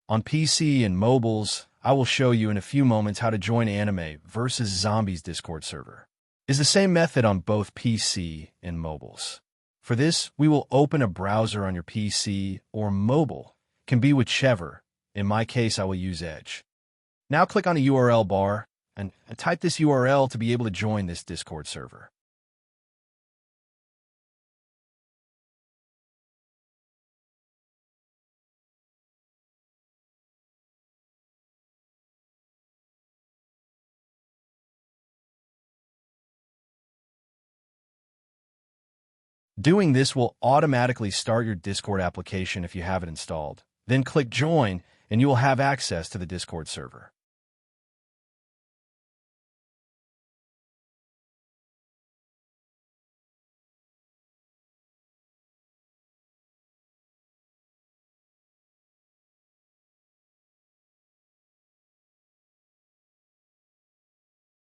On PC and mobiles, I will show you in a few moments how to join Anime vs. Zombies Discord server. It's the same method on both PC and mobiles. For this, we will open a browser on your PC or mobile. Can be whichever. In my case, I will use Edge. Now click on the URL bar and type this URL to be able to join this Discord server. Doing this will automatically start your Discord application if you have it installed. Then click Join, and you will have access to the Discord server.